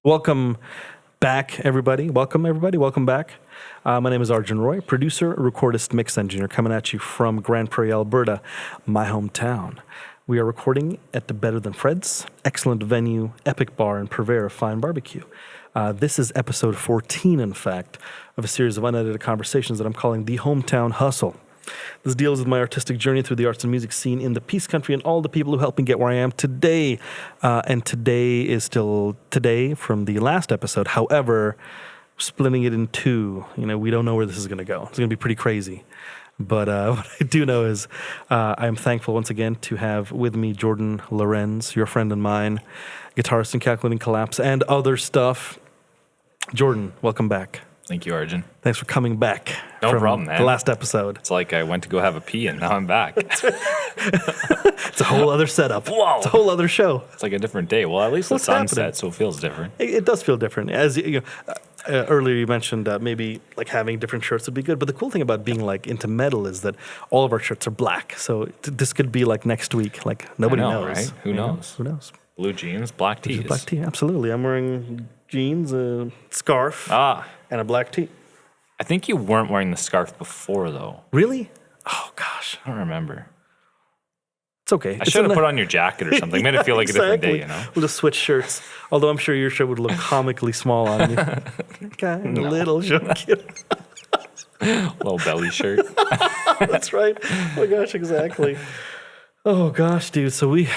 Welcome back, everybody. Welcome back. My name is Arjun Roy, producer, recordist, mix engineer, coming at you from Grande Prairie, Alberta, my hometown. We are recording at the Better Than Fred's, excellent venue, epic bar, and purveyor of fine barbecue. This is episode 14, in fact, of a series of unedited conversations that I'm calling The Hometown Hustle. This deals with my artistic journey through the arts and music scene in the Peace Country and all the people who helped me get where I am today. And today is still today from the last episode. However, splitting it in two, we don't know where this is going to go. It's going to be pretty crazy. But what I do know is I'm thankful once again to have with me Jordan Lorenz, your friend and mine, guitarist in Calculating Collapse and other stuff. Jordan, welcome back. Thank you, Arjun. Thanks for coming back. No problem, man. The last episode. It's like I went to go have a pee and now I'm back. It's a whole other setup. Whoa. It's a whole other show. It's like a different day. Well, at least the sun's set, so it feels different. It does feel different. As earlier you mentioned, maybe like having different shirts would be good. But the cool thing about being like into metal is that all of our shirts are black. So this could be like next week. Like nobody knows. Right? Who knows? Who knows? Blue jeans, black tees. Black tee, absolutely. I'm wearing jeans, a scarf, and a black tee. I think you weren't wearing the scarf before, though. Really? Oh, gosh. I don't remember. It's okay. I should have put on your jacket or something. Made it feel like exactly. A different day, We'll just switch shirts. Although I'm sure your shirt would look comically small on you. Kind of little. Little belly shirt. That's right. Oh, my gosh, exactly. Oh, gosh, dude. So we'd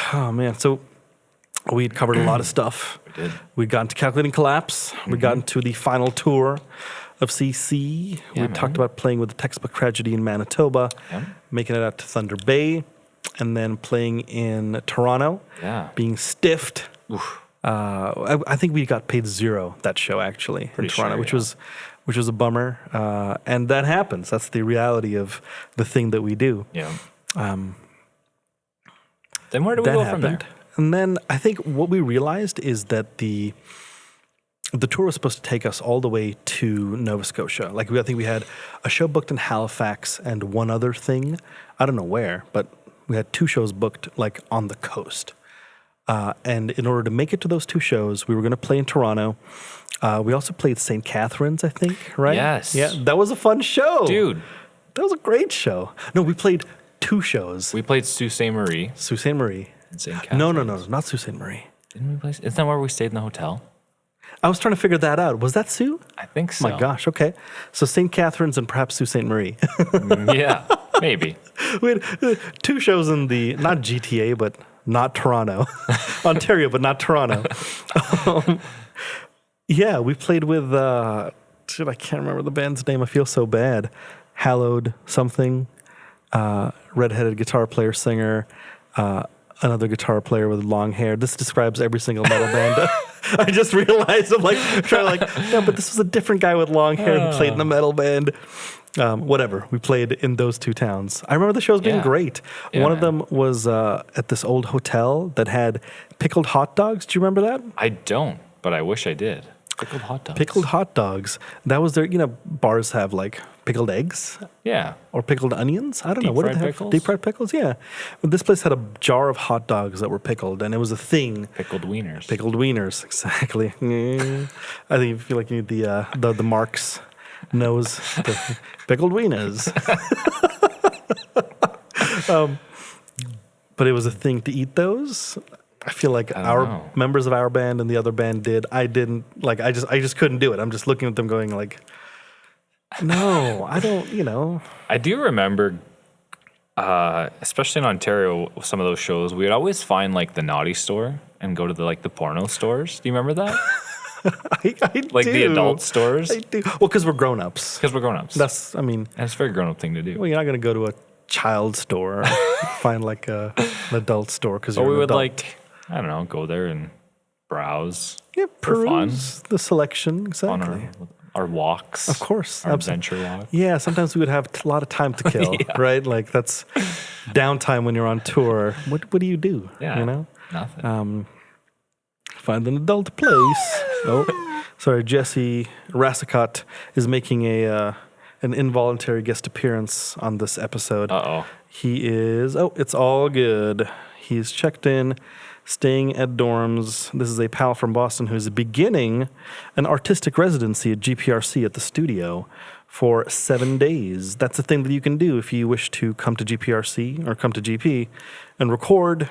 covered a lot of stuff. We did. We'd gotten to Calculating Collapse. We got into the final tour of CC. We talked about playing with the Textbook Tragedy in Manitoba, making it out to Thunder Bay, and then playing in Toronto, being stiffed. I think we got paid $0 that show actually in Toronto, which was a bummer. And that happens. That's the reality of the thing that we do. Yeah. Then where do we go from there? And then I think what we realized is that the tour was supposed to take us all the way to Nova Scotia. I think we had a show booked in Halifax and one other thing. I don't know where, but we had 2 shows booked on the coast. And in order to make it to those 2 shows, we were going to play in Toronto. We also played St. Catharines, I think, right? Yes. Yeah, that was a fun show. Dude. That was a great show. No, we played 2 shows. We played Sault Ste. Marie. Sault Ste. Marie. And St. Catharines. No, not Sault Ste. Marie. Didn't we play? Isn't that where we stayed in the hotel? I was trying to figure that out. Was that Sue? I think so. My gosh, okay. So St. Catharines and perhaps Sault Ste. Marie. Yeah, maybe. We had 2 shows in the, not GTA, but not Toronto. Ontario, but not Toronto. We played with, I can't remember the band's name. I feel so bad. Hallowed something. Redheaded guitar player, singer. Another guitar player with long hair. This describes every single metal band. I just realized I'm but this was a different guy with long hair who played in a metal band. Whatever. We played in those 2 towns. I remember the shows being great. One of them was at this old hotel that had pickled hot dogs. Do you remember that? I don't, but I wish I did. Pickled hot dogs. Pickled hot dogs. That was their, bars have pickled eggs. Yeah. Or pickled onions. I don't know. What did they have? Deep fried pickles, yeah. But this place had a jar of hot dogs that were pickled, and it was a thing. Pickled wieners. Pickled wieners, exactly. I think you feel like you need the Marc's nose. The pickled wieners. But it was a thing to eat those. I feel like members of our band and the other band did. I didn't. I just couldn't do it. I'm just looking at them going no, I don't, I do remember, especially in Ontario, some of those shows, we would always find the naughty store and go to the porno stores. Do you remember that? I do. The adult stores? I do. Well, because we're grown-ups. That's, And it's a very grown-up thing to do. Well, you're not going to go to a child store or find an adult store because you're an adult. I don't know, go there and browse. Yeah, peruse the selection, exactly. On our walks. Of course. Our adventure walk. Yeah, sometimes we would have a lot of time to kill, right? That's downtime when you're on tour. What do you do? Yeah, nothing. Find an adult place. Oh, sorry, Jesse Rassicott is making an involuntary guest appearance on this episode. Uh-oh. He is, it's all good. He's checked in. staying at dorms. This is a pal from Boston who's beginning an artistic residency at GPRC at the studio for 7 days. That's a thing that you can do if you wish to come to GPRC or come to GP and record.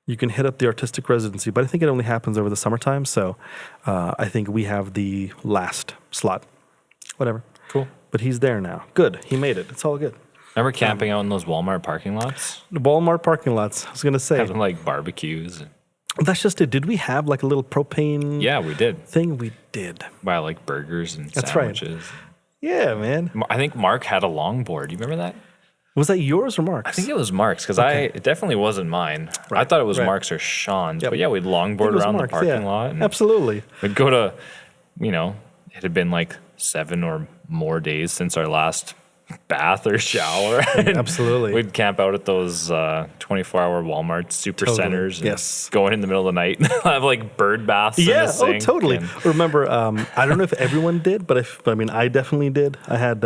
You can hit up the artistic residency, but I think it only happens over the summertime, so I think we have the last slot. Whatever. Cool. But he's there now. Good. He made it. It's all good. Remember camping out in those Walmart parking lots? The Walmart parking lots. I was going to say. Having like barbecues. That's just it. Did we have like a little propane Yeah, we did. thing? We did. Buy like burgers and That's right. sandwiches. Yeah, man. I think Mark had a longboard. You remember that? Was that yours or Mark's? I think it was Mark's because it definitely wasn't mine. Right, I thought it was right. Mark's or Sean's. Yep. But yeah, we'd It longboard was around Mark's, the parking yeah. lot. And Absolutely. we'd go to, it had been like 7 or more days since our last bath or shower. And Absolutely. We'd camp out at those 24-hour Walmart super Totally. centers. And Yes. Go in the middle of the night and have like bird baths in Yeah, the sink. totally. and- Remember, I don't know if everyone did, but I definitely did. I had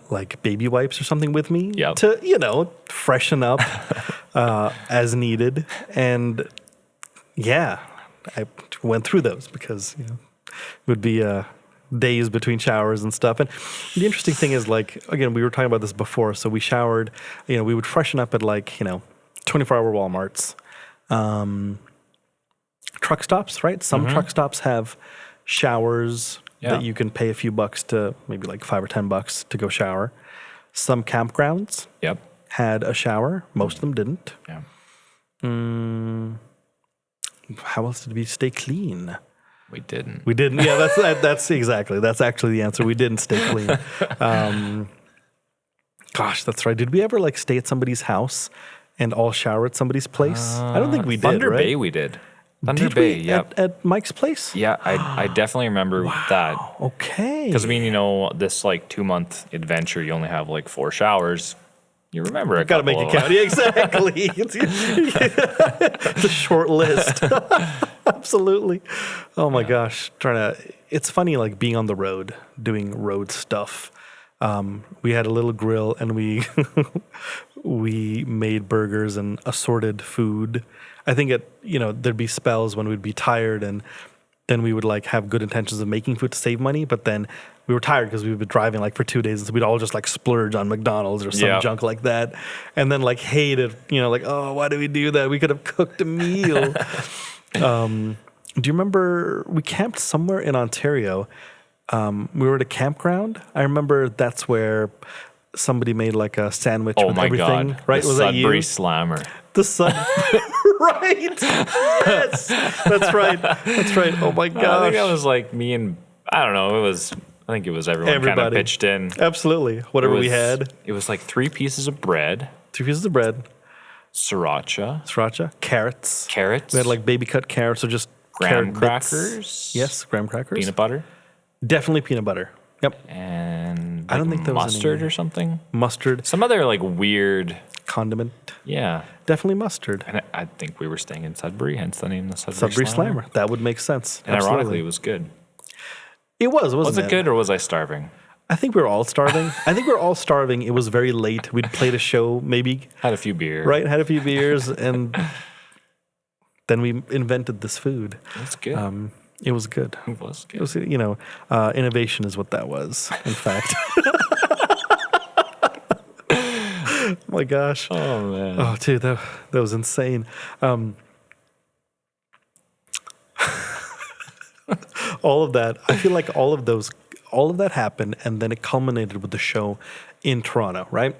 like baby wipes or something with me Yep. to, freshen up as needed. And yeah, I went through those because, it would be days between showers and stuff. And the interesting thing is, like, again, we were talking about this before. So we showered, we would freshen up at 24-hour Walmarts. Truck stops, right? Some truck stops have showers that you can pay a few bucks to, maybe like $5 or $10 to go shower. Some campgrounds Yep. had a shower. Most of them didn't. Yeah. How else did we stay clean? We didn't. We didn't. Yeah, that's exactly. That's actually the answer. We didn't stay clean. Gosh, that's right. Did we ever stay at somebody's house and all shower at somebody's place? I don't think we did. Thunder right? Bay we did. Thunder Did Bay, we yep. at Mike's place? Yeah, I definitely remember that. Okay. Because, this 2-month adventure, you only have 4 showers. You remember a Got to make couple it of count. Yeah, exactly. It's a short list. Absolutely. Oh my gosh. It's funny, being on the road, doing road stuff. We had a little grill and we we made burgers and assorted food. I think there'd be spells when we'd be tired and then we would have good intentions of making food to save money, but then we were tired because we'd been driving for 2 days, and so we'd all just splurge on McDonald's or some junk like that, and then hate it, oh, why do we do that? We could have cooked a meal. Do you remember we camped somewhere in Ontario? We were at a campground. I remember that's where somebody made a sandwich with everything. God. Right? The Was that you? Sudbury Slammer. The sun. Right. Yes. That's right. That's right. Oh my gosh. I think that was me and, I don't know, I think it was everyone kind of Everybody. pitched in. Absolutely. Whatever we had. It was 3 pieces of bread, 2 pieces of bread, sriracha, carrots. carrots, We had baby cut carrots or just graham carrot bits. crackers. Yes, graham crackers. Peanut butter. Definitely peanut butter. Yep. And I don't think there was mustard any- or something. Mustard, Some other condiment. condiment. Yeah. Definitely mustard. And I think we were staying in Sudbury, hence the name the Sudbury, Sudbury Slammer. That would make sense. And Absolutely. ironically, it was good. It was, wasn't Was it good or was I starving? I think we were all starving. It was very late. We'd played a show, maybe, Had a few beers. right? Had a few beers, and then we invented this food. It's good. It was good. It was It good. was, innovation is what that was, in fact. Oh my gosh. Oh, man. Oh, dude, that was insane. All of that, I feel like all of that happened, and then it culminated with the show in Toronto, right?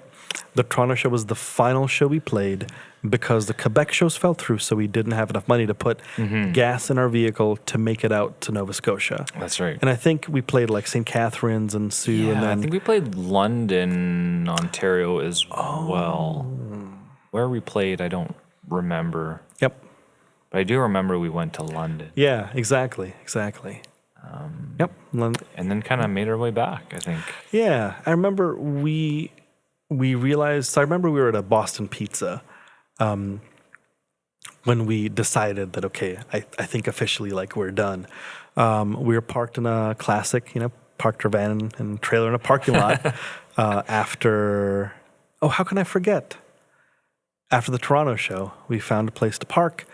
The Toronto show was the final show we played because the Quebec shows fell through, so we didn't have enough money to put gas in our vehicle to make it out to Nova Scotia. That's right. And I think we played St. Catharines and Sioux, Yeah, and I then think we played London, Ontario as well. Where we played, I don't remember. yep. But I do remember we went to London Yeah, exactly. Yep. and then kind of made our way back, I think. Yeah, I remember we realized. So I remember we were at a Boston Pizza when we decided that I think officially we're done. We were parked in a classic, parked our van and trailer in a parking lot after. Oh, how can I forget? after the Toronto show, we found a place to park.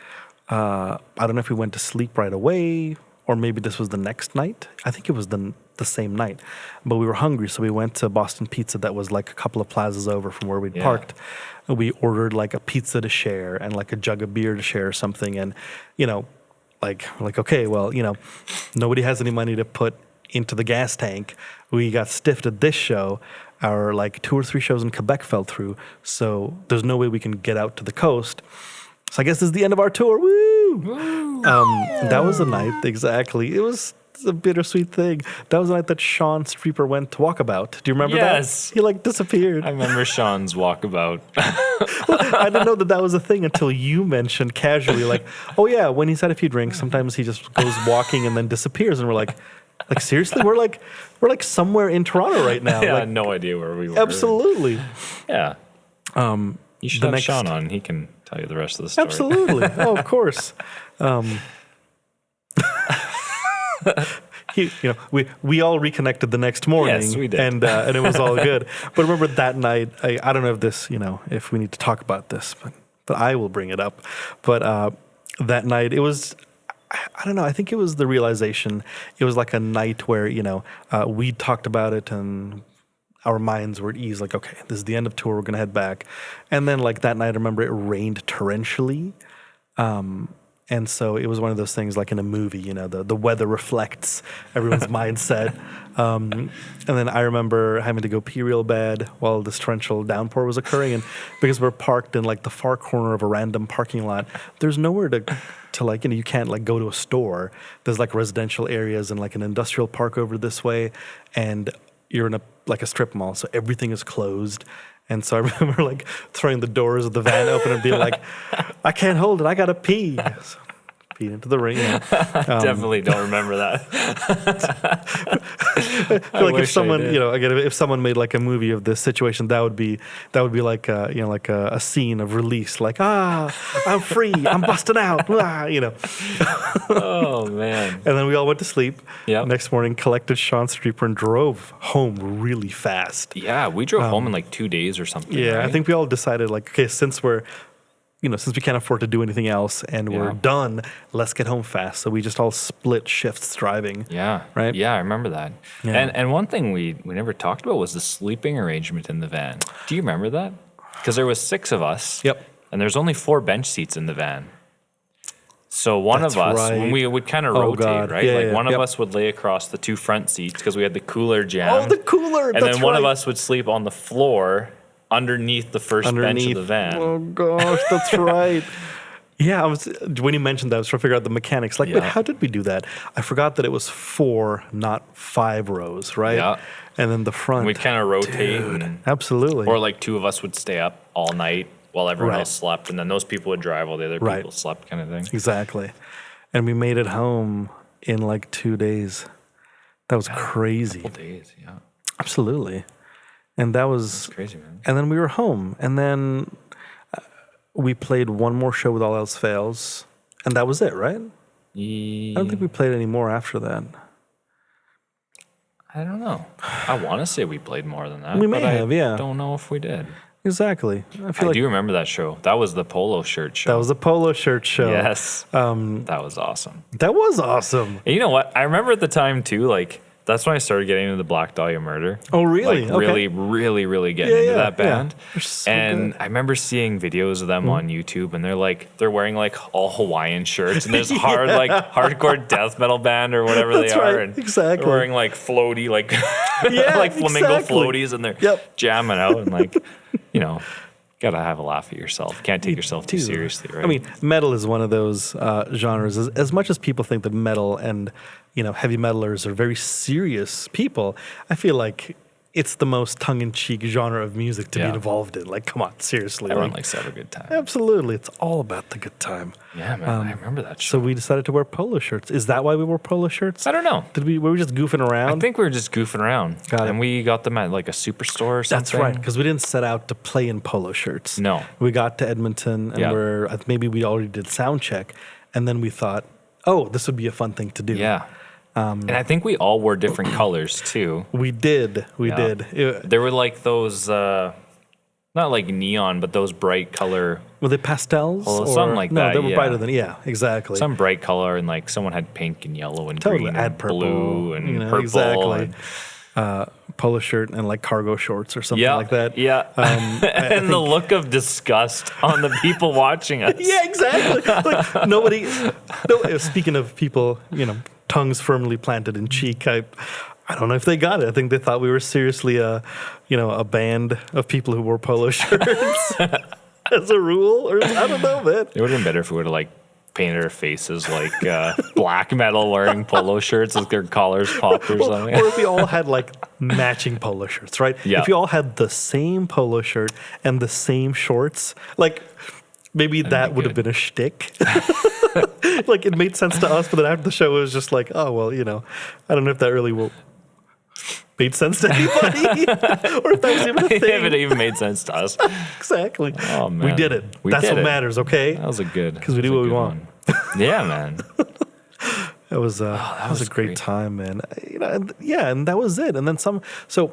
I don't know if we went to sleep right away or maybe this was the next night. I think it was the same night. But we were hungry, so we went to Boston Pizza that was like a couple of plazas over from where we'd parked. We ordered like a pizza to share and like a jug of beer to share or something. And, you know, like okay, well, you know, nobody has any money to put into the gas tank. We got stiffed at this show. Our like 2 or 3 shows in Quebec fell through. So there's no way we can get out to the coast. So I guess this is the end of our tour. Woo! That was the night, exactly. It was a bittersweet thing. That was the night that Shaun Streeper went to Walkabout. Do you remember that? He like disappeared. I remember Shaun's Walkabout. I didn't know that was a thing until you mentioned casually, like, oh yeah, when he's had a few drinks, sometimes he just goes walking and then disappears, and we're like seriously, we're like somewhere in Toronto right now. Yeah, I like, had no idea where we were. Absolutely. Yeah. You should have Shaun on. He can tell you the rest of the story. Absolutely. Oh, of course. We all reconnected the next morning. Yes, we did. And it was all good. But remember that night, I don't know if this, if we need to talk about this, but I will bring it up. But that night, it was, I don't know, I think it was the realization. It was like a night where, we talked about it and our minds were at ease, like, okay, this is the end of tour, we're going to head back. And then like that night, I remember it rained torrentially. And so it was one of those things like in a movie, the weather reflects everyone's mindset. And then I remember having to go pee real bad while this torrential downpour was occurring. And because we're parked in like the far corner of a random parking lot, there's nowhere to like, you can't like go to a store. There's like residential areas and like an industrial park over this way. And you're in a strip mall, so everything is closed. And so I remember like throwing the doors of the van open and being like, I can't hold it, I gotta pee. So, pee into the rain. Definitely don't remember that. I feel like if someone, again, if someone made like a movie of this situation, that would be like a scene of release, like, I'm free, I'm busting out, Oh man. And then we all went to sleep. Yep. Next morning, collected Shaun Streeper and drove home really fast. Yeah, we drove home in like 2 days or something. Yeah, right? I think we all decided like, okay, since we can't afford to do anything else and we're done, let's get home fast. So we just all split shifts driving. Yeah. Right? Yeah, I remember that. Yeah. And one thing we never talked about was the sleeping arrangement in the van. Do you remember that? Because there was 6 of us. Yep. And there's only 4 bench seats in the van. So one That's of us, right. when we would kind of rotate, God. right? Yeah, one yep. of us would lay across the 2 front seats because we had the cooler jammed. Oh, the cooler. And then one of us would sleep on the floor underneath the first bench of the van. Oh gosh, that's right. Yeah, when you mentioned that, I was trying to figure out the mechanics. Like, wait, how did we do that? I forgot that it was 4, not 5 rows, right? Yeah. And then the front. We'd kind of rotate. Absolutely. Or like 2 of us would stay up all night while everyone else slept. And then those people would drive while the other people slept, kind of thing. Exactly. And we made it home in like 2 days. That was crazy. A couple days, yeah. Absolutely. And that was crazy, man. And then we were home. And then we played one more show with All Else Fails. And that was it, right? I don't think we played any more after that. I don't know. I want to say we played more than that. We may have, yeah. I don't know if we did. Exactly. I do remember that show. That was the polo shirt show. That was the polo shirt show. Yes. That was awesome. That was awesome. And you know what? I remember at the time too, like, that's when I started getting into the Black Dahlia Murder. Oh, really? Like, really getting into that band. They're so and good. I remember seeing videos of them on YouTube, and they're wearing like all Hawaiian shirts, and there's hardcore death metal band or whatever That's they are, right. and Exactly. they're wearing like floaty, like like flamingo floaties, and they're jamming out, and like, gotta have a laugh at yourself. Can't take yourself too seriously, right? I mean, metal is one of those genres. As much as people think that metal and heavy metalers are very serious people, I feel like it's the most tongue-in-cheek genre of music to be involved in. Like, come on, seriously. Everyone likes to have a good time. Absolutely. It's all about the good time. Yeah, man. I remember that show. So we decided to wear polo shirts. Is that why we wore polo shirts? I don't know. Were we just goofing around? I think we were just goofing around. Got it. And we got them at like a superstore or something. That's right, because we didn't set out to play in polo shirts. No. We got to Edmonton, and maybe we already did sound check, and then we thought, oh, this would be a fun thing to do. Yeah. And I think we all wore different colors too. We did. We did. There were like those not like neon, but those bright color. Were they pastels? Well, something like no, that, they were yeah. brighter than, exactly. Some bright color, and like someone had pink and yellow and Totally. green Add and purple, blue and purple. Exactly. And, Polo shirt and like cargo shorts or something like that. Yeah. And the look of disgust on the people watching us. Yeah, exactly. Like nobody. Speaking of people, tongues firmly planted in cheek. I don't know if they got it. I think they thought we were seriously a band of people who wore polo shirts as a rule, or I don't know, man. It would have been better if we would have like painted our faces like black metal wearing polo shirts with their collars popped or something. Or if we all had like matching polo shirts, right? Yeah. If you all had the same polo shirt and the same shorts, like maybe that would have been a shtick. Like it made sense to us, but then after the show it was just like, oh well, I don't know if that really made sense to anybody, or if that was even a thing. If it even made sense to us. Exactly. Oh man, we did it. That's what matters, okay? That was a good. Because we do what we want. Yeah, man. That was a great time, man. And that was it. And then some. So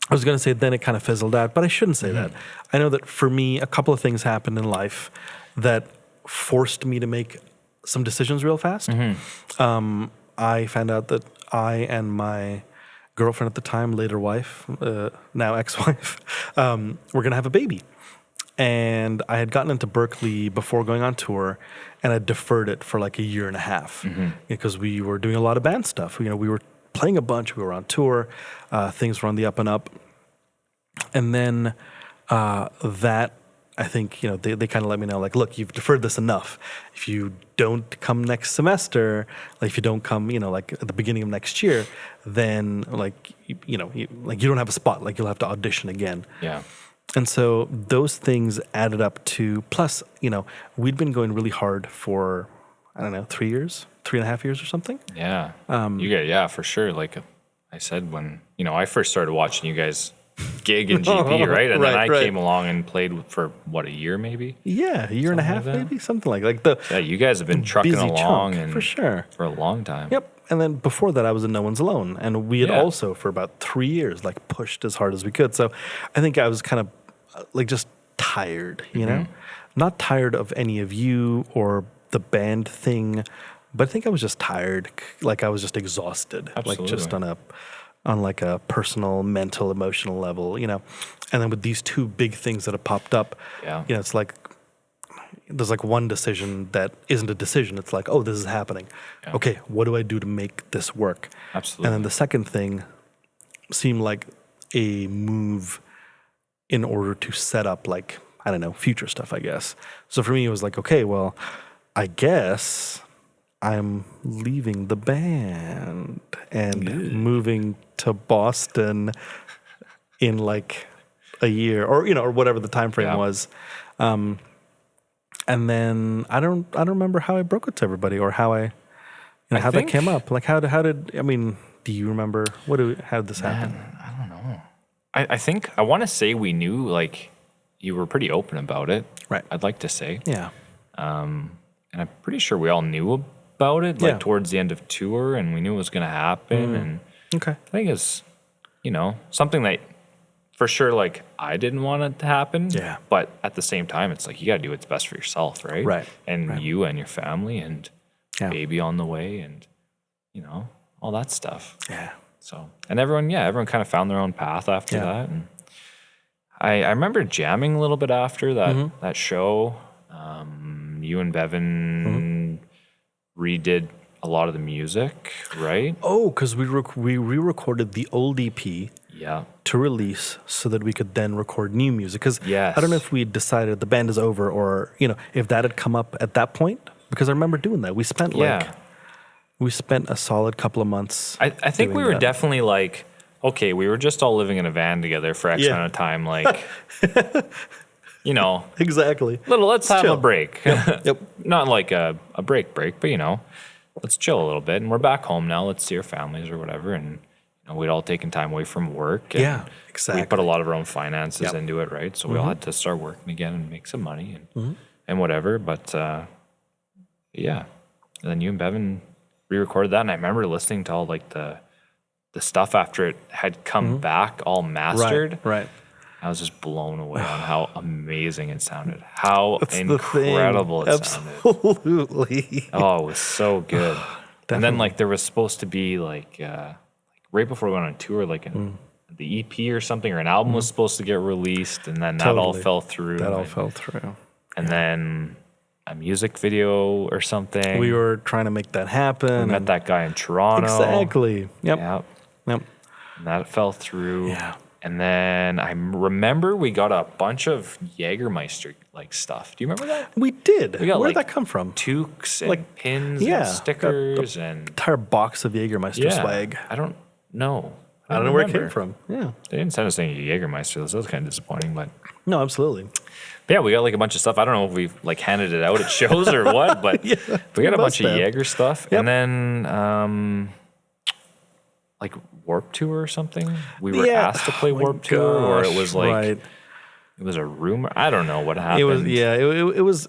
I was going to say then it kind of fizzled out, but I shouldn't say that. I know that for me, a couple of things happened in life that forced me to make some decisions real fast. I found out that I and my girlfriend at the time, later wife, now ex-wife, we're going to have a baby. And I had gotten into Berkeley before going on tour, and I deferred it for like a year and a half because we were doing a lot of band stuff. We were playing a bunch. We were on tour. Things were on the up and up. And then that, I think, they kind of let me know, like, look, you've deferred this enough. If you don't come next semester, like if you don't come, like at the beginning of next year, then like, you don't have a spot. Like you'll have to audition again. Yeah. And so those things added up to, plus, we'd been going really hard for, I don't know, 3.5 years or something. Yeah. For sure. Like I said, when, I first started watching you guys gig in GP, right? And then I came along and played for what, a year maybe? Yeah, a year and a half maybe, something like yeah, you guys have been trucking along chunk, and for sure for a long time. Yep. And then before that I was in No One's Alone, and we had also for about 3 years like pushed as hard as we could. So I think I was kind of like just tired, not tired of any of you or the band thing, but I think I was just tired. Like I was just exhausted. Absolutely. Like just on like a personal, mental, emotional level, And then with these two big things that have popped up, it's like there's like one decision that isn't a decision. It's like, oh, this is happening. Yeah. Okay, what do I do to make this work? Absolutely. And then the second thing seemed like a move in order to set up like, I don't know, future stuff, I guess. So for me, it was like, okay, well, I guess I'm leaving the band and moving to Boston in like a year, or or whatever the time frame was. And then I don't remember how I broke it to everybody, or how how that came up. Like how did I mean? Do you remember how did this happen? I don't know. I think I want to say we knew, like you were pretty open about it. Right. I'd like to say. Yeah. And I'm pretty sure we all knew about it, like towards the end of tour, and we knew it was going to happen. And okay, I think it's, something that for sure, like I didn't want it to happen. Yeah. But at the same time, it's like you got to do what's best for yourself, right? Right. And you and your family and baby on the way, and all that stuff. Yeah. So, and everyone kind of found their own path after that. And I remember jamming a little bit after that show. You and Bevin redid a lot of the music, right? Oh, because we re-recorded the old EP to release so that we could then record new music. Because I don't know if we decided the band is over, or if that had come up at that point. Because I remember doing that. We spent a solid couple of months. I think we were definitely like, okay, we were just all living in a van together for X amount of time, like. Exactly. Let's have chill. a break. Yep. Not like a break, but let's chill a little bit. And we're back home now. Let's see our families or whatever. And we'd all taken time away from work. And exactly. We put a lot of our own finances into it, right? So we all had to start working again and make some money and whatever. But and then you and Bevin re-recorded that, and I remember listening to all like the stuff after it had come back all mastered. Right. I was just blown away on how amazing it sounded. How That's incredible it sounded. Absolutely. Oh, it was so good. And then like there was supposed to be like right before we went on tour, like the EP or something, or an album was supposed to get released, and then that all fell through. That all fell through. And then a music video or something. We were trying to make that happen. We met that guy in Toronto. Exactly. Yep. And that fell through. Yeah. And then I remember we got a bunch of Jägermeister like stuff. Do you remember that? We did. We got, Where did like, that come from? Toques and pins and stickers and entire box of Jägermeister swag. I don't know. I don't know where it came from. Yeah. They didn't send us any Jägermeister. That was kind of disappointing, but No, absolutely. But yeah, we got like a bunch of stuff. I don't know if we've like handed it out at shows or what, but we got a bunch of Jaeger stuff. Yep. And then like Warped Tour or something. We were asked to play Warped Tour, or it was like it was a rumor. I don't know what happened. It was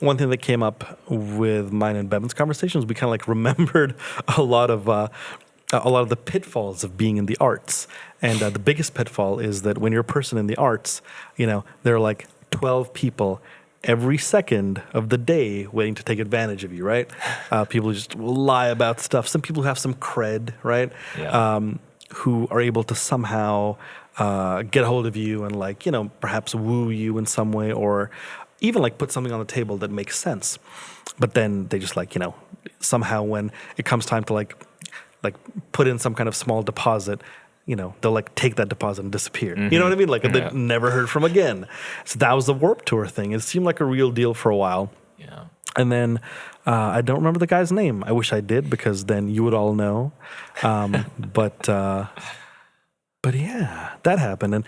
one thing that came up with mine and Bevin's conversations. We kind of like remembered a lot of the pitfalls of being in the arts. And the biggest pitfall is that when you're a person in the arts, there are like 12 people every second of the day waiting to take advantage of you, right? People just will lie about stuff. Some people who have some cred, right? Yeah. Who are able to somehow get a hold of you and like, perhaps woo you in some way, or even like put something on the table that makes sense. But then they just like, somehow when it comes time to like put in some kind of small deposit, they'll like take that deposit and disappear. Mm-hmm. You know what I mean? Like they've never heard from again. So that was the Warped Tour thing. It seemed like a real deal for a while. Yeah. And then I don't remember the guy's name. I wish I did, because then you would all know. But yeah, that happened. And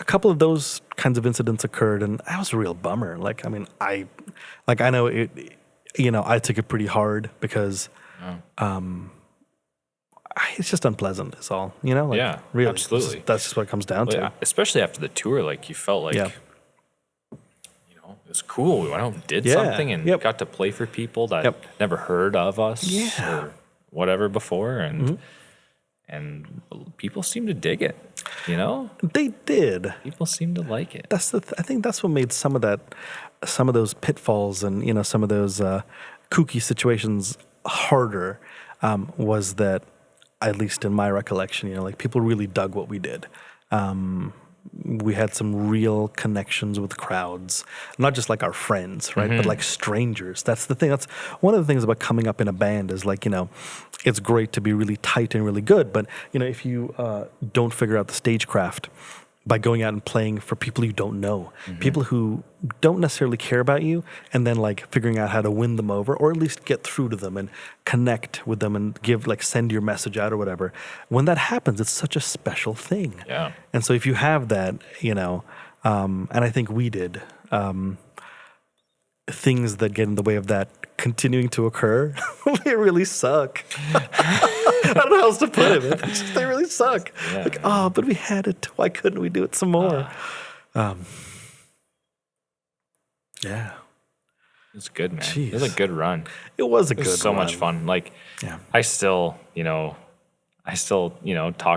a couple of those kinds of incidents occurred, and that was a real bummer. Like, I mean, I know it, I took it pretty hard because it's just unpleasant is all, yeah, really, absolutely. That's just what it comes down to. Especially after the tour, like you felt like, it was cool. We went out and did something and got to play for people that never heard of us or whatever before. And people seemed to dig it, They did. People seemed to like it. That's I think that's what made some of those pitfalls and, some of those kooky situations harder, was that, at least in my recollection, like people really dug what we did. We had some real connections with crowds, not just like our friends, right? But like strangers. That's the thing. That's one of the things about coming up in a band is like, it's great to be really tight and really good. But, if you don't figure out the stagecraft by going out and playing for people you don't know, people who don't necessarily care about you, and then like figuring out how to win them over, or at least get through to them and connect with them and send your message out or whatever. When that happens, it's such a special thing. Yeah. And so if you have that, and I think we did, things that get in the way of that continuing to occur, they really suck. I don't know how else to put it, man. They really suck. Yeah, but we had it. Why couldn't we do it some more? Yeah. It was good, man. Jeez. It was a good run. It was a good run. It was so much fun. Like, I still, talk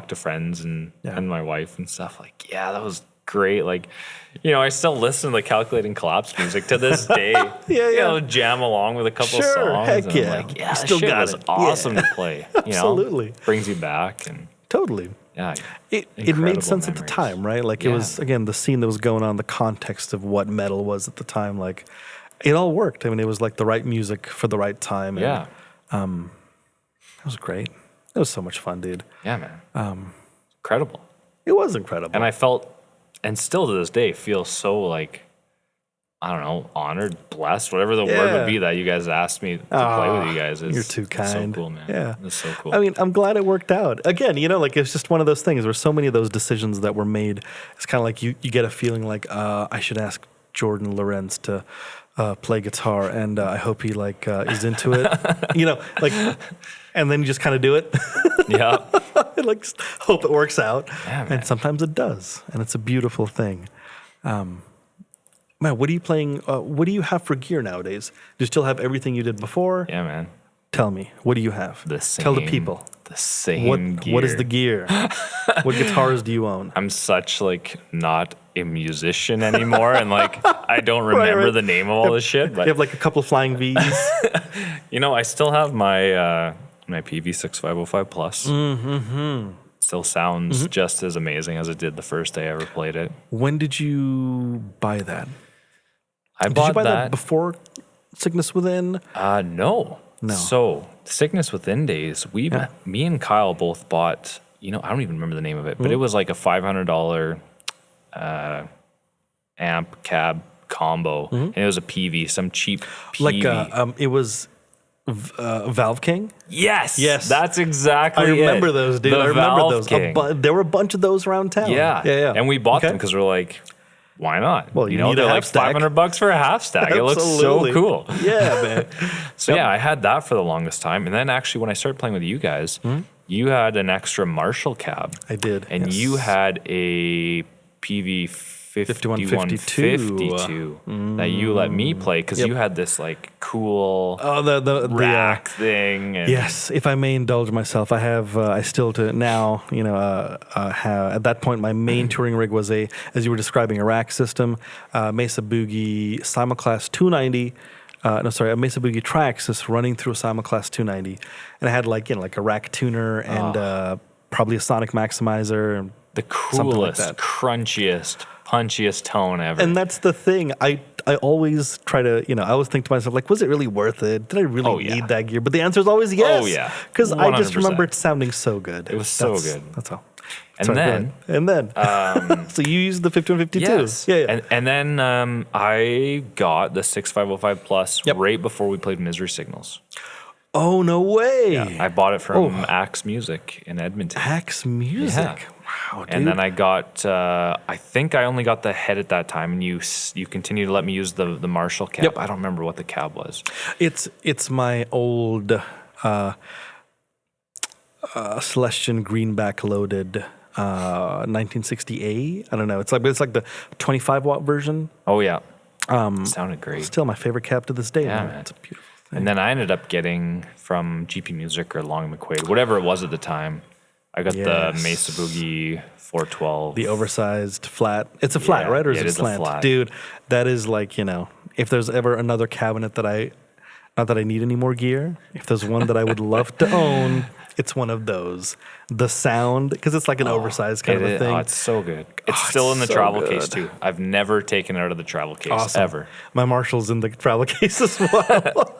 to friends and my wife and stuff. Like, that was great. Like, I still listen to the Calculating Collapse music to this day. Jam along with a couple of songs. Heck and yeah. I'm like, this shit was awesome to play. Absolutely. Brings you back. And totally. Yeah. It made sense at the time, right? Like it was, again, the scene that was going on, the context of what metal was at the time. Like it all worked. I mean, it was like the right music for the right time. And, it was great. It was so much fun, dude. Yeah, man. Incredible. It was incredible. And I felt, and still to this day, feel so like, I don't know, honored, blessed, whatever the word would be that you guys asked me to play with you guys. You're too kind. It's so cool, man. Yeah. It's so cool. I mean, I'm glad it worked out. Again, it's just one of those things where so many of those decisions that were made, it's kind of like you get a feeling like, I should ask Jordan Lorenz to play guitar, and I hope he is into it. And then you just kind of do it. Yeah. Just hope it works out. Yeah, man. And sometimes it does. And it's a beautiful thing. Man, what are you playing? What do you have for gear nowadays? Do you still have everything you did before? Yeah, man. Tell me, what do you have? The same. Tell the people. the same gear. What is the gear? What guitars do you own? I'm such like not a musician anymore, and like I don't remember the name of all this shit. But you have like a couple of flying V's. I still have my my PV6505 Plus. Still sounds just as amazing as it did the first day I ever played it. When did you buy that? Did you buy that before Sickness Within? No. So Sickness Within days, me and Kyle both bought. I don't even remember the name of it, but it was like a $500 amp cab combo, and it was a PV, some cheap PV. Like it was Valve King. Yes, that's exactly. I remember it. those, dude. I remember those. There were a bunch of those around town. Yeah. And we bought them because we're like, why not? Well, they're like $500 for a half stack. It looks so cool. Yeah, man. So I had that for the longest time, and then actually when I started playing with you guys, you had an extra Marshall cab. I did, and you had a PV5152 that you let me play because you had this like cool the rack thing. And yes, if I may indulge myself, I still to now have at that point my main touring rig was as you were describing, a rack system, Mesa Boogie Simulclass 290. A Mesa Boogie Traxxas running through a Simulclass 290, and I had like a rack tuner and probably a sonic maximizer and the coolest, like crunchiest, punchiest tone ever. And that's the thing. I always try to, I always think to myself, like, was it really worth it? Did I really need that gear? But the answer is always yes. Oh, yeah. Because I just remember it sounding so good. It was so good. That's all. And then, so you used the 5152. Yes. Yeah. And then I got the 6505 Plus right before we played Misery Signals. Oh, no way. Yeah, I bought it from Axe Music in Edmonton. Axe Music. Yeah. Wow, dude. And then I got, I think I only got the head at that time, and you continue to let me use the Marshall cab. Yep. I don't remember what the cab was. It's my old Celestion greenback loaded 1960A. I don't know. It's like the 25 watt version. Oh yeah. Sounded great. Still my favorite cab to this day. Yeah, man. It's a beautiful thing. And then I ended up getting from GP Music or Long McQuaid, whatever it was at the time. I got the Mesa Boogie 412. The oversized flat. It's a flat, right? Or is it slant? A flat. Dude, that is like, if there's ever another cabinet that not that I need any more gear, if there's one that I would love to own, it's one of those. The sound, because it's like an oversized kind of a thing. Oh, it's so good. It's still in the travel case, too. I've never taken it out of the travel case, ever. My Marshall's in the travel case as well.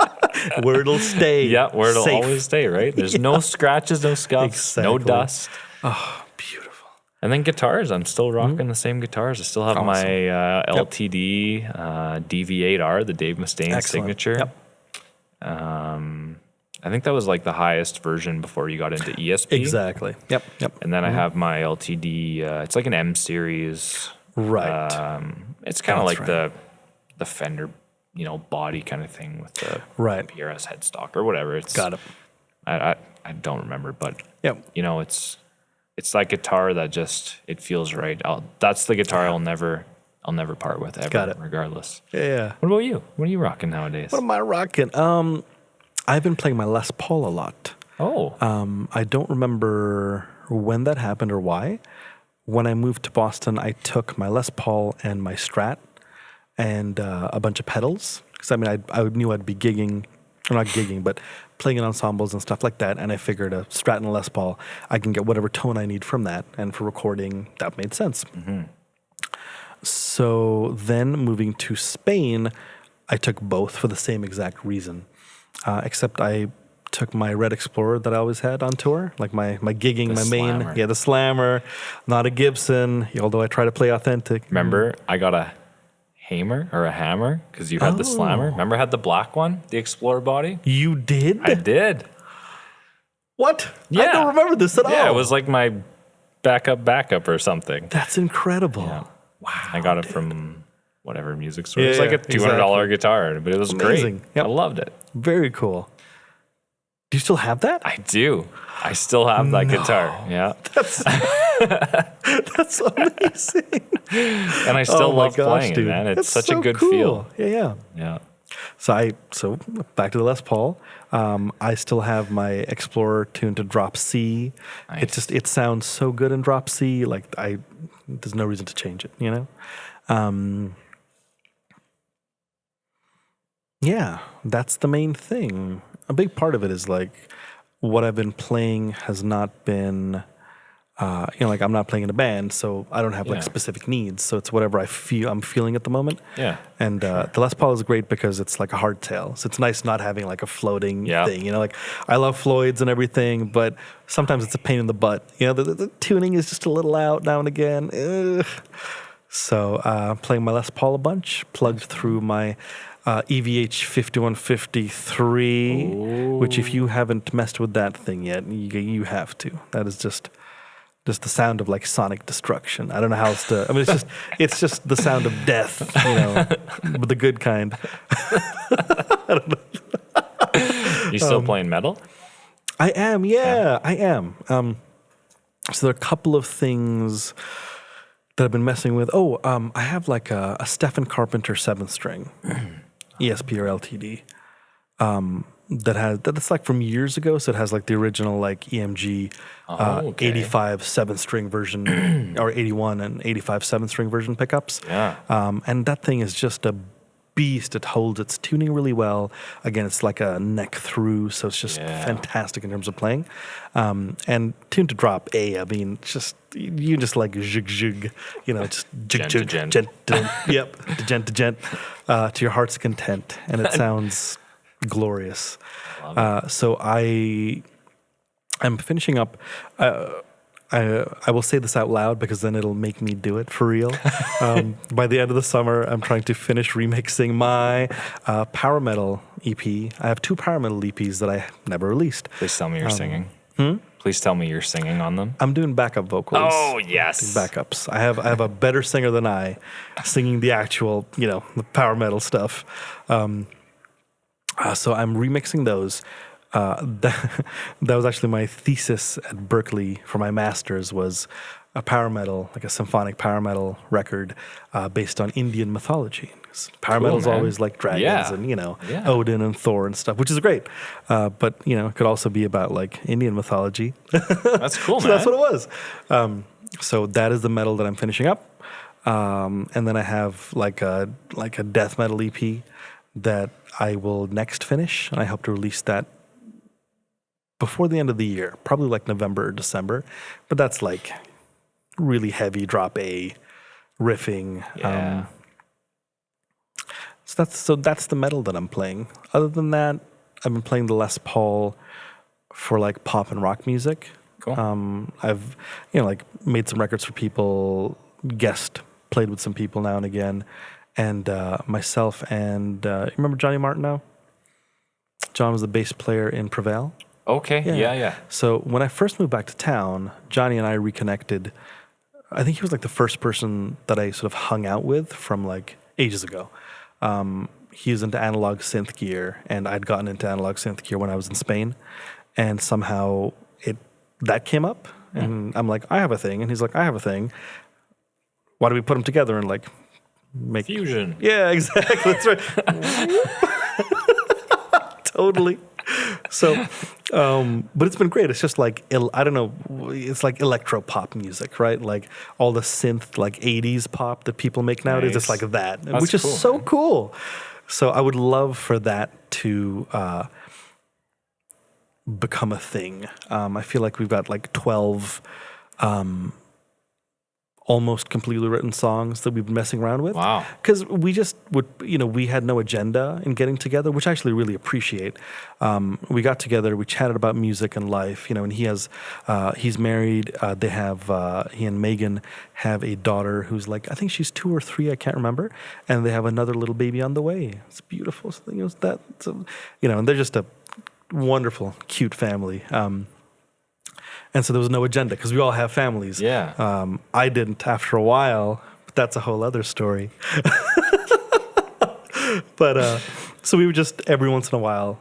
Where it'll stay. Yeah, where it'll always stay, right? There's no scratches, no scuffs, no dust. Oh, beautiful. And then guitars. I'm still rocking the same guitars. I still have my LTD DV8R, the Dave Mustaine signature. Yep. I think that was like the highest version before you got into ESP. Exactly. Yep. And then I have my LTD. It's like an M series. Right. It's kind of like the Fender, body kind of thing with the PRS headstock or whatever. It's got it. I don't remember, but it's that guitar that just it feels right. That's the guitar I'll never part with ever. Got it. Regardless. Yeah. What about you? What are you rocking nowadays? What am I rocking? I've been playing my Les Paul a lot. Oh. I don't remember when that happened or why. When I moved to Boston, I took my Les Paul and my Strat and a bunch of pedals. Because, I knew I'd be gigging, or not gigging, but playing in ensembles and stuff like that. And I figured a Strat and a Les Paul, I can get whatever tone I need from that. And for recording, that made sense. Mm-hmm. So then moving to Spain, I took both for the same exact reason. Except I took my Red Explorer that I always had on tour, like my gigging, my main. Slammer. Yeah, the Slammer, not a Gibson, although I try to play authentic. Remember, I got a hammer because you had the Slammer. Remember I had the black one, the Explorer body? You did? I did. What? Yeah. I don't remember this at all. Yeah, it was like my backup or something. That's incredible. Yeah. Wow. I got it from whatever music store. It was like a $200 guitar, but it was amazing. Great. Yep. I loved it. Very cool. Do you still have that? I do. I still have that guitar. Yeah. That's amazing. And I still love playing it, man. It's such a good feel. Yeah. Yeah. So back to the Les Paul. I still have my Explorer tuned to drop C. Nice. It sounds so good in drop C. Like there's no reason to change it. Yeah, that's the main thing. A big part of it is like what I've been playing has not been. Like I'm not playing in a band, so I don't have like specific needs. So it's whatever I'm feeling at the moment. Yeah. And the Les Paul is great because it's like a hardtail. So it's nice not having like a floating thing. Like I love Floyd's and everything, but sometimes it's a pain in the butt. The tuning is just a little out now and again. Ugh. So playing my Les Paul a bunch, plugged through my EVH5153, which if you haven't messed with that thing yet, you have to. That is just the sound of like sonic destruction. I don't know how else to. I mean, it's just the sound of death, but the good kind. I don't know. You still playing metal? I am. Yeah, I am. So there are a couple of things that I've been messing with. I have like a Stephen Carpenter 7th string, ESP or LTD. That's like from years ago, so it has like the original like EMG 85 7th string version or 81 and 85 7th string version pickups. Yeah. And that thing is just a beast. It holds its tuning really well. Again, it's like a neck through, so it's just fantastic in terms of playing. And tuned to drop A, I mean, you just like zhig zhig, just jig jig gent, yep, to gent to your heart's content, and it sounds glorious. So I'm finishing up. I will say this out loud because then it'll make me do it for real. By the end of the summer, I'm trying to finish remixing my power metal EP. I have 2 power metal EPs that I never released. Please tell me you're singing. Please tell me you're singing on them. I'm doing backup vocals. Oh, yes. Backups. I have a better singer than I singing the actual, the power metal stuff. So I'm remixing those. That was actually my thesis at Berkeley for my master's, was a power metal, like a symphonic power metal record based on Indian mythology. Power metal is always like dragons and, Odin and Thor and stuff, which is great. But, it could also be about like Indian mythology. That's cool, so man. that's what it was. So that is the metal that I'm finishing up. And then I have like a death metal EP that I will next finish. And I hope to release that before the end of the year, probably like November or December. But that's like really heavy drop A riffing. Yeah. So that's the metal that I'm playing. Other than that, I've been playing the Les Paul for like pop and rock music. Cool. I've like made some records for people, played with some people now and again, and myself and you remember Johnny Martineau? John was the bass player in Prevail. Okay. Yeah. So when I first moved back to town, Johnny and I reconnected. I think he was like the first person that I sort of hung out with from like ages ago. He was into analog synth gear, and I'd gotten into analog synth gear when I was in Spain, and somehow that came up, and I'm like, I have a thing, and he's like, I have a thing. Why don't we put them together and like make fusion? Yeah, exactly. That's right. Totally. So, but it's been great. It's just like, I don't know, it's like electro pop music, right? Like all the synth, like 80s pop that people make nowadays. Nice. It's like that, That's which is cool, so man. cool. So I would love for that to become a thing. I feel like we've got like 12 almost completely written songs that we've been messing around with. Wow. Because we just would, we had no agenda in getting together, which I actually really appreciate. We got together, we chatted about music and life, and he's married. They have, he and Megan have a daughter who's like, I think she's 2 or 3, I can't remember. And they have another little baby on the way. It's beautiful. So, and they're just a wonderful, cute family. And so there was no agenda because we all have families. Yeah. I didn't after a while, but that's a whole other story. But so we would just every once in a while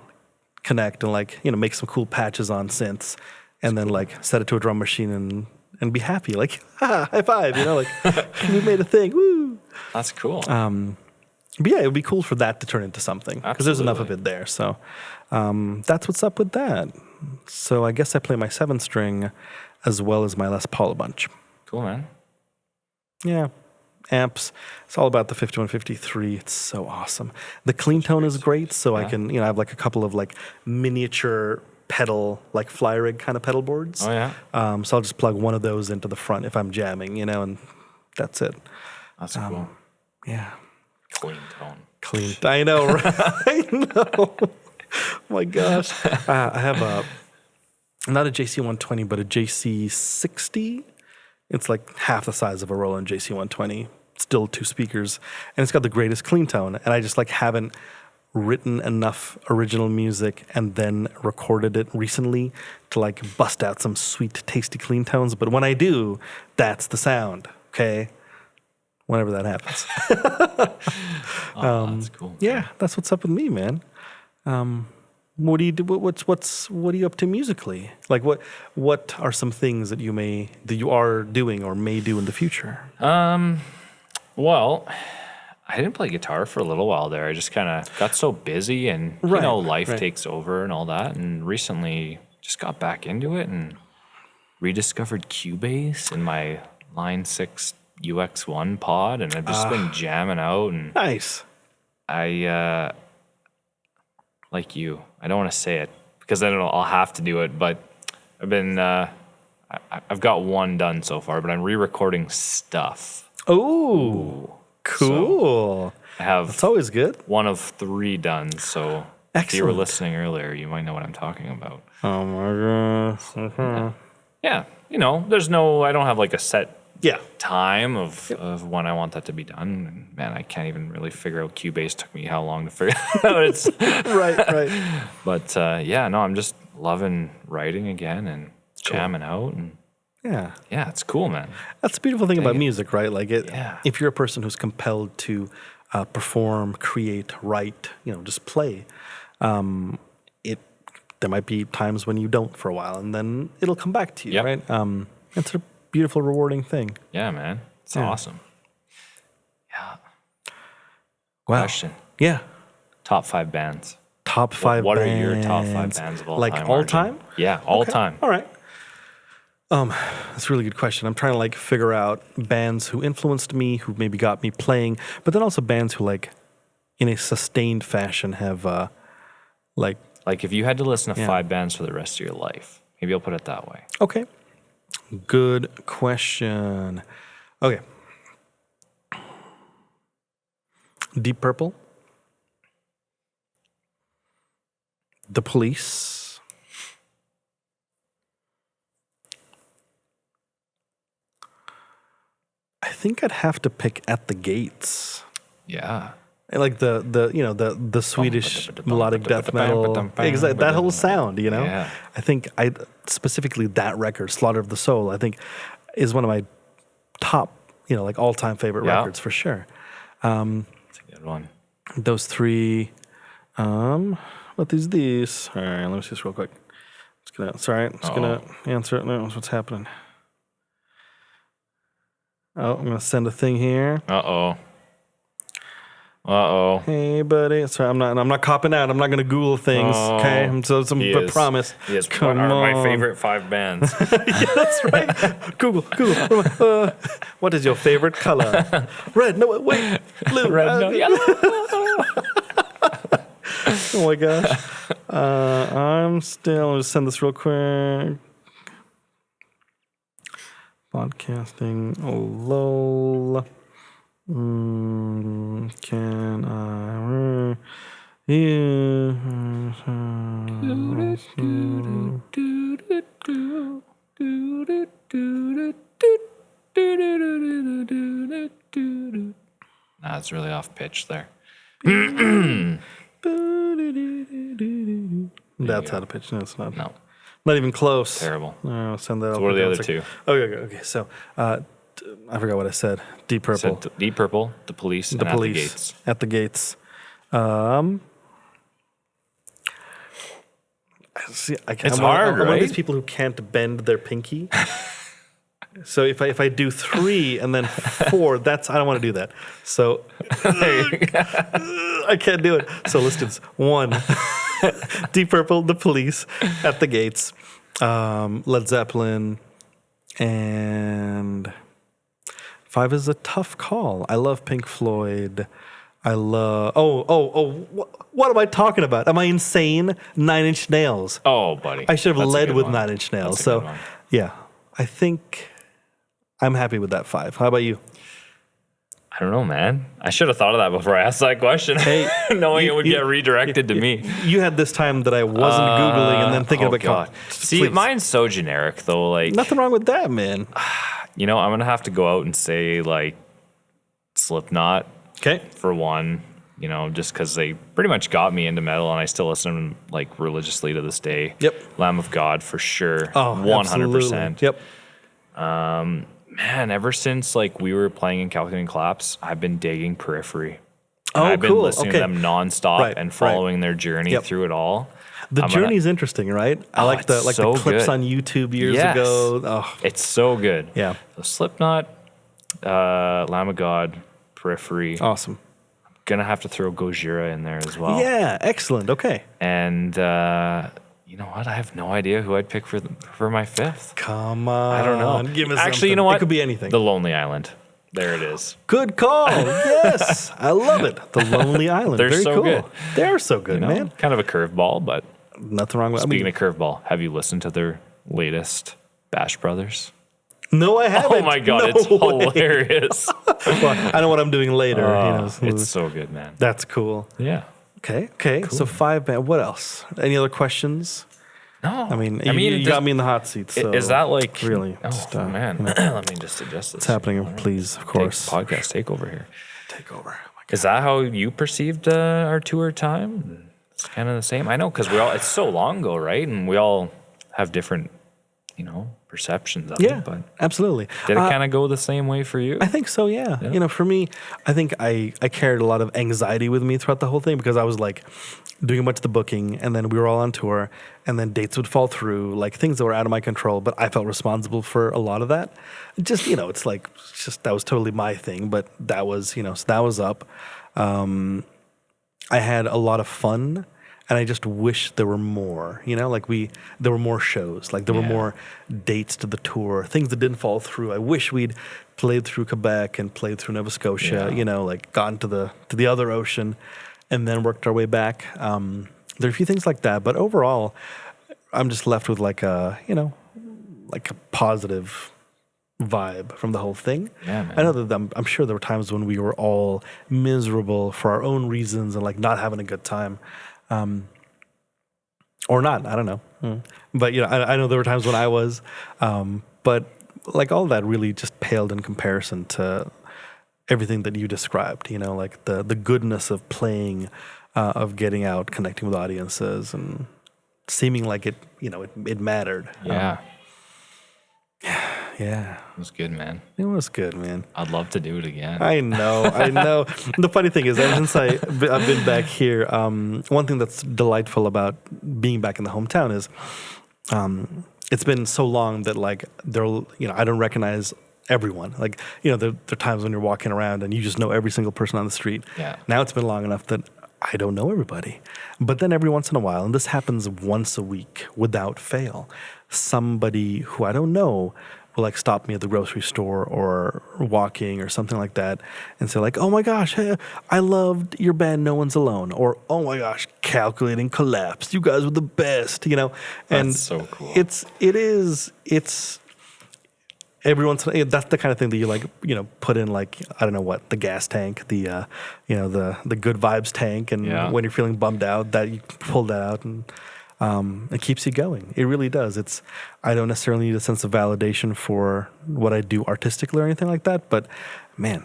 connect and like, make some cool patches on synths and then like set it to a drum machine and be happy. Like, high five, like we made a thing. Woo. That's cool. But yeah, it would be cool for that to turn into something because there's enough of it there. So that's what's up with that. So I guess I play my 7-string as well as my Les Paul a bunch. Cool, man. Yeah. Amps. It's all about the 5153. It's so awesome. The clean tone is great. So I can, I have like a couple of like miniature pedal, like fly rig kind of pedal boards. Oh, yeah. So I'll just plug one of those into the front if I'm jamming, and that's it. That's cool. Yeah. Clean tone. Clean. I know, right? I know. Oh my gosh. I have not a JC120, but a JC60. It's like half the size of a Roland JC120. Still 2 speakers. And it's got the greatest clean tone. And I just like haven't written enough original music and then recorded it recently to like bust out some sweet, tasty clean tones. But when I do, that's the sound. Okay? Whenever that happens. That's cool. Yeah, that's what's up with me, man. What do you do? What are you up to musically? Like, what are some things that you are doing or may do in the future? Well, I didn't play guitar for a little while there. I just kind of got so busy, and life takes over and all that. And recently, just got back into it and rediscovered Cubase in my Line 6 UX1 pod, and I've just been jamming out. And nice. I like you. I don't want to say it because then I'll have to do it. But I've been I've got one done so far, but I'm re-recording stuff. Oh, cool. So I have. That's always good. One of 3 done. So if you were listening earlier, you might know what I'm talking about. Oh my gosh. Yeah, I don't have like a set time of when I want that to be done. And man, I can't even really figure out Cubase. Took me how long to figure it out. It's right. But I'm just loving writing again and jamming out, and yeah, it's cool, man. That's the beautiful thing about music, right? Like if you're a person who's compelled to perform, create, write, just play, there might be times when you don't for a while, and then it'll come back to you, right? It's a beautiful, rewarding thing. Yeah, man. It's awesome. Yeah. Wow. Question. Yeah. Top 5 bands. Top 5 What bands. are your top 5 bands of all time? Like all time? Yeah, all time. All right. That's a really good question. I'm trying to like figure out bands who influenced me, who maybe got me playing, but then also bands who like in a sustained fashion have like if you had to listen to 5 bands for the rest of your life, maybe I'll put it that way. Okay. Good question. Okay. Deep Purple. The Police. I think I'd have to pick At the Gates. Yeah. Like the Swedish melodic death metal, exactly that whole sound, Yeah. I think specifically that record, Slaughter of the Soul, I think is one of my top, like all-time favorite records for sure. That's a good one. Those 3, what is these? All right, let me see this real quick. I'm just gonna answer it now. What's happening? Oh, I'm gonna send a thing here. Hey, buddy. Sorry, I'm not copping out. I'm not gonna Google things. Okay, but promise. Yes, what are my favorite 5 bands? Yeah, that's right. Google. What is your favorite color? Red. No, wait. Blue. Red. No, yellow. Oh my gosh. I'll just send this real quick. Podcasting. Lol. Can I That's really off pitch there. That's out of pitch. No, it's not. No. Not even close. Terrible. I'll send that. So what are the other 2? Okay. So I forgot what I said. Deep Purple. Deep Purple, The Police, and At the Gates. At the Gates. See, it's hard, I'm right? one of these people who can't bend their pinky. So if I do 3 and then 4, I don't want to do that. So I can't do it. So let's do this. 1, Deep Purple, The Police, At the Gates, Led Zeppelin, and 5 is a tough call. I love Pink Floyd. I love. What am I talking about? Am I insane? 9 Inch Nails. Oh, buddy. I should have That's a led good with one. 9 Inch Nails. That's a So good one. yeah, I think I'm happy with that 5. How about you? I don't know, man. I should have thought of that before I asked that question. Hey, knowing it would get redirected to me. You had this time that I wasn't Googling and then thinking about. God. See, Please. mine's so generic though. Like, Nothing wrong with that, man. I'm gonna have to go out and say like Slipknot Okay. for one. Just because they pretty much got me into metal, and I still listen to them like religiously to this day. Yep. Lamb of God for sure. Oh, 100%. Yep. Man, ever since like we were playing in Calculating Collapse, I've been digging Periphery. And Oh, I've been cool. listening Okay. to them nonstop Right, and following their journey Yep. through it all. The journey's interesting, right? I like the it's so clips good. on YouTube years Yes. ago. Oh, It's so good. yeah. So Slipknot, Lamb of God, Periphery. Awesome. Gonna have to throw Gojira in there as well. Yeah, excellent. Okay. And you know what? I have no idea who I'd pick for my 5th. Come on. I don't know. Give us Actually, you something. know what? It could be anything. The Lonely Island. There it is. Good call. Yes. I love it. The Lonely Island. They're Very so cool. good. They're so good, man. Kind of a curveball, but Nothing wrong with speaking of curveball, have you listened to their latest Bash Brothers? No, I haven't. Oh my God, No it's way. hilarious. Well, I know what I'm doing later. It's so good, man. That's cool. Yeah. Okay. So 5 band. What else? Any other questions? No. I mean, you got me in the hot seat. So is that like really? Oh just, man, let me just adjust this. What's happening? Please, of course. Podcast takeover here. Take over. Oh my God. Is that how you perceived our tour time? It's kind of the same. I know because it's so long ago, right? And we all have different, perceptions of Yeah, it. But absolutely. did it kind of go the same way for you? I think so, yeah. For me, I think I carried a lot of anxiety with me throughout the whole thing because I was like doing a bunch of the booking and then we were all on tour and then dates would fall through, like things that were out of my control, but I felt responsible for a lot of that. Just, it's just that was totally my thing, but that was, so that was up. I had a lot of fun. And I just wish there were more, there were more shows, like there were more dates to the tour, things that didn't fall through. I wish we'd played through Quebec and played through Nova Scotia, gotten to the other ocean and then worked our way back. There are a few things like that, but overall, I'm just left with like a positive vibe from the whole thing. Yeah, man. I know that I'm sure there were times when we were all miserable for our own reasons and like not having a good time. Or not, I don't know. But, I know there were times when I was, but like all that really just paled in comparison to everything that you described, like the goodness of playing, of getting out, connecting with audiences and seeming like it, it mattered. Yeah. Yeah. It was good, man. It was good, man. I'd love to do it again. I know. The funny thing is, ever since I've been back here, one thing that's delightful about being back in the hometown is it's been so long that like I don't recognize everyone. Like, there are times when you're walking around and you just know every single person on the street. Yeah. Now it's been long enough that I don't know everybody. But then every once in a while, and this happens once a week without fail, somebody who I don't know will like stop me at the grocery store or walking or something like that and say like, oh my gosh, hey, I loved your band No One's Alone, or oh my gosh, Calculating Collapse, you guys were the best, and That's so cool. It's every once in a while, that's the kind of thing that you like, put in like, I don't know what, the gas tank, the the good vibes tank, and when you're feeling bummed out, that you pull that out and it keeps you going. It really does. I don't necessarily need a sense of validation for what I do artistically or anything like that, but man,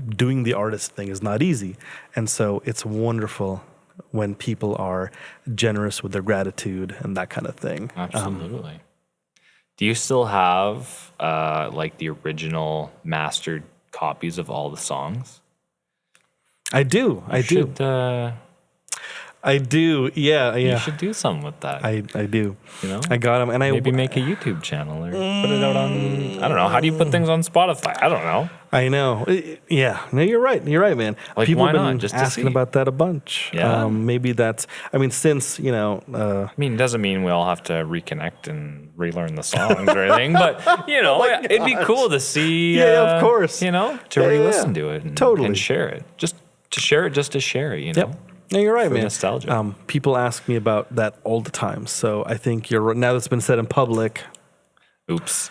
doing the artist thing is not easy. And so it's wonderful when people are generous with their gratitude and that kind of thing. Absolutely. Do you still have like the original mastered copies of all the songs? I do. I do. Yeah. You should do something with that. I do. You know, I got them, and maybe make a YouTube channel or put it out on. I don't know. How do you put things on Spotify? I don't know. I know. Yeah. No, you're right. You're right, man. Like, People why have not? been Just to asking see. about that a bunch. Yeah. Maybe that's. I mean, since I mean, it doesn't mean we all have to reconnect and relearn the songs or anything, but you know, it'd be cool to see. Yeah, of course. You know, to re-listen to it and, Totally. and share it. Just to share it. You know. Yep. No, you're right, For man. nostalgia. People ask me about that all the time, so I think you're right. Now that's been said in public. Oops.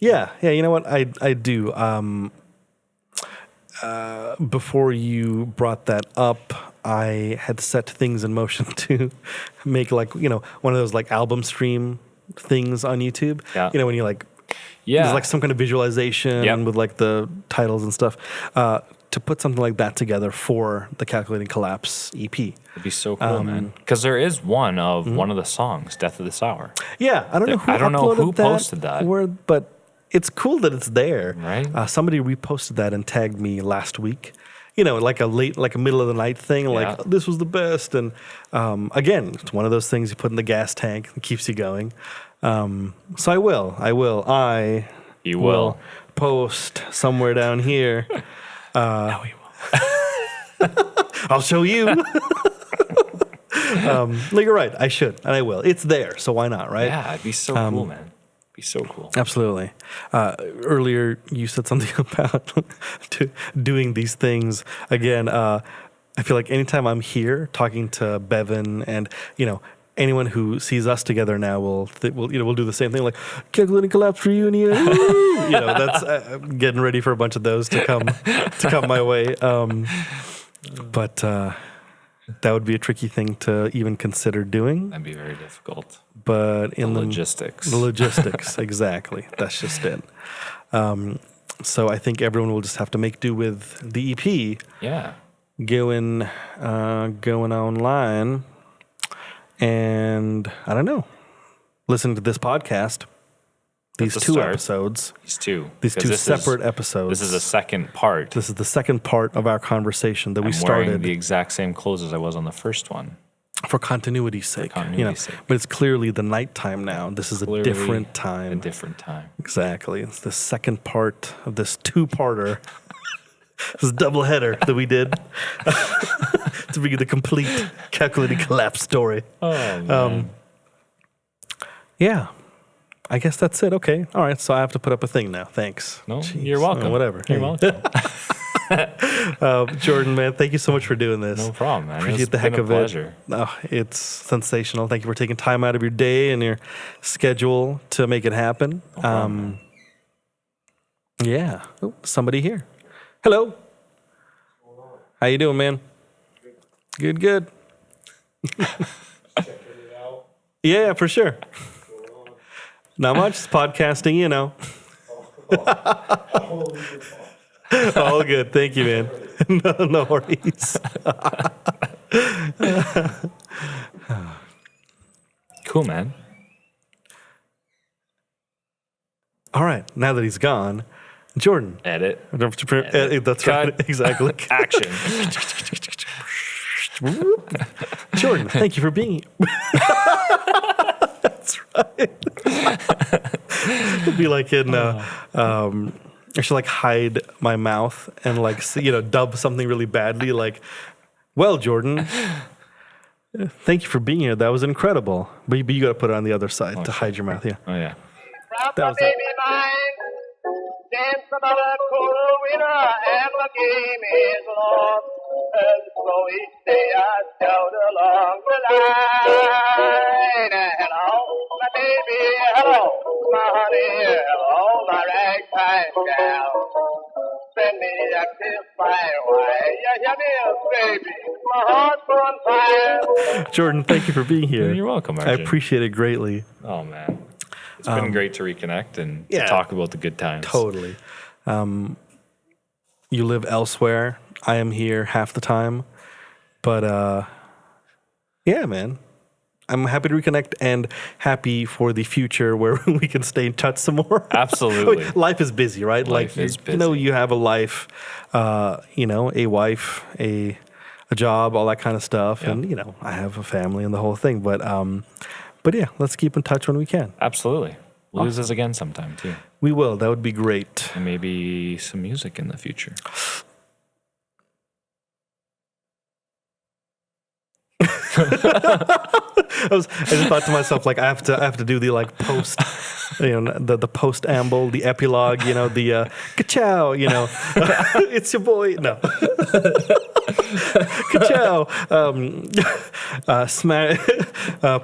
Yeah. You know what? I do. Before you brought that up, I had set things in motion to make one of those like album stream things on YouTube. Yeah. You know, when you like. Yeah. There's like some kind of visualization Yep. with like the titles and stuff. To put something like that together for the Calculating Collapse EP. It'd be so cool, man. Because there is one of the songs, "Death of this Hour." Yeah, I don't know who posted that. But it's cool that it's there. Right. Somebody reposted that and tagged me last week. You know, like a middle of the night thing. Like, this was the best. And again, it's one of those things you put in the gas tank and keeps you going. So I will. You will post somewhere down here. No, you won't. I'll show you. You're right. I should, and I will. It's there, so why not, right? Yeah, it'd be so cool, man. Be so cool. Absolutely. Earlier, you said something about doing these things again. I feel like anytime I'm here talking to Bevin, and anyone who sees us together now will do the same thing, like Calculating Collapse reunion. That's getting ready for a bunch of those to come my way. But that would be a tricky thing to even consider doing. That'd be very difficult. But in the logistics, exactly. That's just it. So I think everyone will just have to make do with the EP. Yeah. Going online. And I don't know, listen to this podcast, these two episodes. These two separate episodes. This is the second part. This is the second part of our conversation that we started. Wearing the exact same clothes as I was on the first one. For continuity's sake. But it's clearly the nighttime now. This is a different time. A different time. Exactly. It's the second part of this two-parter. This doubleheader that we did to bring you the complete Calculating Collapse story. Oh, man. Yeah. I guess that's it. Okay. All right. So I have to put up a thing now. Thanks. No, you're welcome. Whatever. You're welcome. Jordan, man, thank you so much for doing this. No problem, man. Appreciate the heck of it. Oh, it's sensational. Thank you for taking time out of your day and your schedule to make it happen. No problem, yeah. Oh, somebody here. Hello. How you doing, man? Good. Checking it out. Yeah, for sure. Not much. It's podcasting, All good. Thank you, man. No worries. Cool, man. All right. Now that he's gone, Jordan. Edit. That's Cut. right. Exactly. Action. Jordan, thank you for being here. That's right. It'd be like in, I should like hide my mouth and like, dub something really badly. Like, well, Jordan, thank you for being here. That was incredible. But you got to put it on the other side to hide your mouth. Yeah. Oh, yeah. That was baby mine. Dance about a cool winter and the game is lost. And so each day I shout along the line. Hello, my baby, hello, my honey, hello, my ragtime gal. Send me a kiss my way. Yeah, baby, my heart's on fire. Jordan, thank you for being here. You're welcome, Arjun. I appreciate it greatly. Oh, man. It's been great to reconnect and to talk about the good times. Totally. You live elsewhere. I am here half the time. But, yeah, man. I'm happy to reconnect and happy for the future where we can stay in touch some more. Absolutely. Life is busy, right? Life is busy. You know, you have a life, a wife, a job, all that kind of stuff. Yeah. And, I have a family and the whole thing. But yeah, let's keep in touch when we can. Absolutely. We'll do this again sometime too. We will. That would be great. And maybe some music in the future. I just thought to myself, like, I have to do the like post, the post amble, the epilogue, the ka-chow, it's your boy. No. Ka-chow.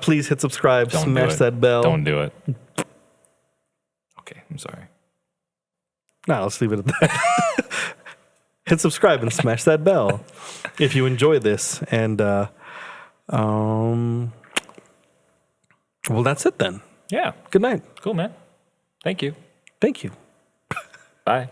Please hit subscribe, Don't smash do it. that bell. Don't do it. Okay, I'm sorry. No, let's leave it at that. Hit subscribe and smash that bell if you enjoy this. And well, that's it then. Yeah. Good night. Cool, man. Thank you. Thank you. Bye.